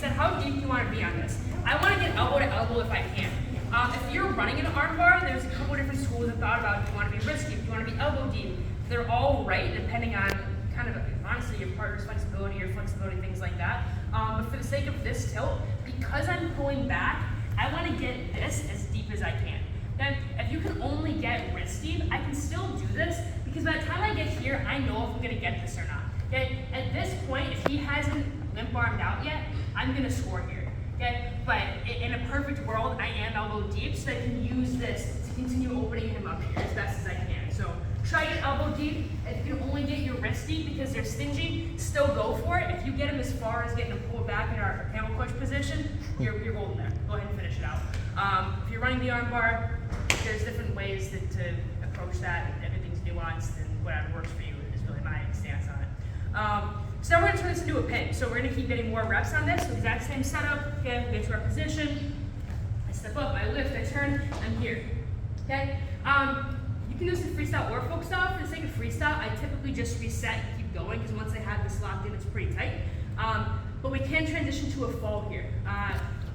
said, how deep do you want to be on this? I want to get elbow to elbow if I can. If you're running an arm bar, there's a couple different schools that thought about if you want to be risky, if you want to be elbow deep. They're all right, depending on kind of, honestly, your partner's flexibility, your flexibility, things like that. But for the sake of this tilt, because I'm pulling back, I want to get this as deep as I can. Then, if you can only get wrist deep, I can still do this, because by the time I get here, I know if I'm going to get this or not. Okay? At this point, if he hasn't limp armed out yet, I'm going to score here. Okay? But in a perfect world, I am elbow deep, so I can use this to continue opening him up here as best as I can. So try get elbow deep. If you can only get your wrist deep because they're stingy, still go for it. If you get him as far as getting him pulled back in our camel clutch position, you're golden there. Go ahead and finish it out. If you're running the arm bar, there's different ways to approach that. Everything's nuanced, and whatever works for you is really my stance on it. So now we're going to turn this into a pin. So we're going to keep getting more reps on this. So exact same setup. Okay, we get to our position. I step up, I lift, I turn, I'm here. Okay. You can do some freestyle or folk style. For the sake of freestyle, I typically just reset and keep going, because once I have this locked in, it's pretty tight. But we can transition to a fall here.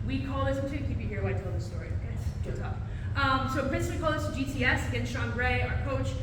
We call this, I'm just going to keep you here while I tell the story. Okay, goes up. So principally we call this GTS. Again, Sean Gray, our coach,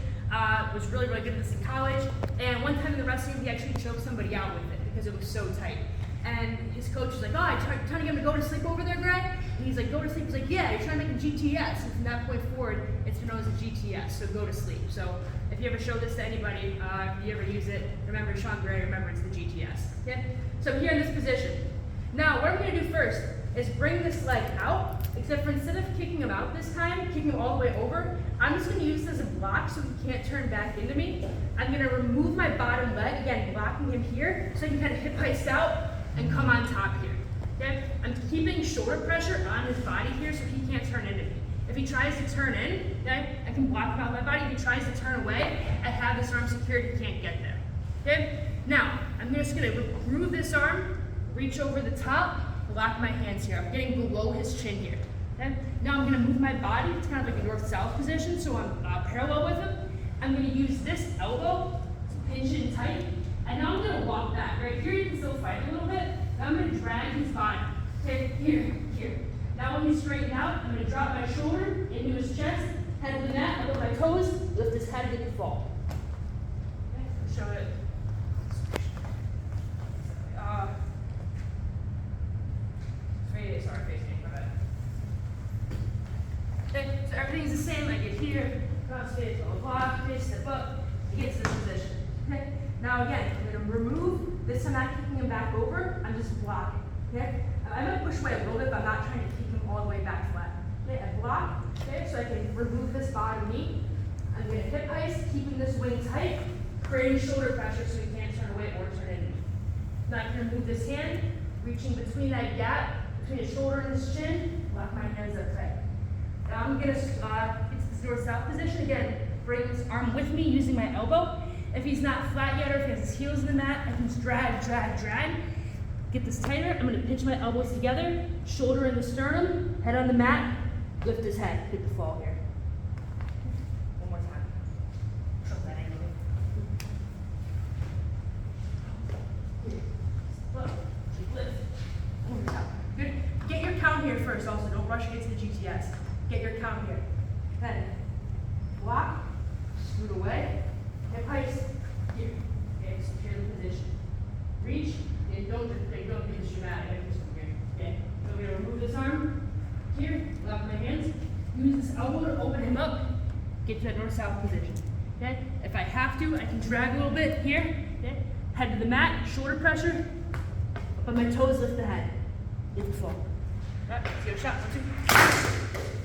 was really good at this in college. And one time in the wrestling, he actually choked somebody out with it because it was so tight. And his coach was like, oh, I'm trying to get him to go to sleep over there, Gray? And he's like, go to sleep. He's like, yeah, you're trying to make a GTS. And from that point forward, it's known as a GTS, so go to sleep. So if you ever show this to anybody, if you ever use it, remember Sean Gray, remember it's the GTS. Okay? So I'm here in this position. Now, what I'm going to do first is bring this leg out, except for instead of kicking him out this time, kicking him all the way over, I'm just going to use this as a block so he can't turn back into me. I'm going to remove my bottom leg, again, blocking him here, so I can kind of hip heist out and come on top here. Okay? I'm keeping shoulder pressure on his body here so he can't turn into me. If he tries to turn in, okay, I can block him out my body. If he tries to turn away, I have this arm secured, he can't get there. Okay? Now, I'm just going to groove this arm, reach over the top, lock my hands here. I'm getting below his chin here. Okay? Now I'm going to move my body. It's kind of like a north-south position, so I'm parallel with him. I'm going to use this elbow to pinch it tight, and now I'm going to walk back. Right here, you can still fight a little bit. Now I'm going to drag his body. Okay, here. Now when you straighten out, I'm going to drop my shoulder into his chest, head to the mat, elbow my toes, lift his head, get the fall. Okay, show it. Sorry, face me, my bad. Okay, so everything's the same. I get here, cross face, blah, face, step up, I get to this position. Okay, now again, I'm going to remove, this I'm not kicking him back over, I'm just blocking. Okay, I'm going to push away a little bit, but I'm not trying to keep him all the way back flat. Okay, I block, okay, so I can remove this bottom knee. I'm going to hip heist, keeping this wing tight, creating shoulder pressure so he can't turn away or turn into me. Now I can remove this hand, reaching between that gap, between his shoulder and his chin, lock my hands up tight. Now I'm going to get to this north-south position. Again, bring this arm with me using my elbow. If he's not flat yet or if he has his heels in the mat, I can just drag. Get this tighter. I'm going to pinch my elbows together, shoulder in the sternum, head on the mat, lift his head, get the fall here. One more time. Trust that angle. Lift. One more time. Good. Get your count here first also. Don't rush to get to the GTS. Get your count here. Then block, scoot away, hip heist, here. Okay, secure the position. Reach, and don't be this dramatic. Okay. So I'm going to remove this arm. Here, lock my hands. Use this elbow to open him up. Get to that north-south position. Okay? If I have to, I can drag a little bit here. Okay? Head to the mat, shoulder pressure. Up on my toes, lift the head. Get the fall. All right, let's give it a shot. 1, 2.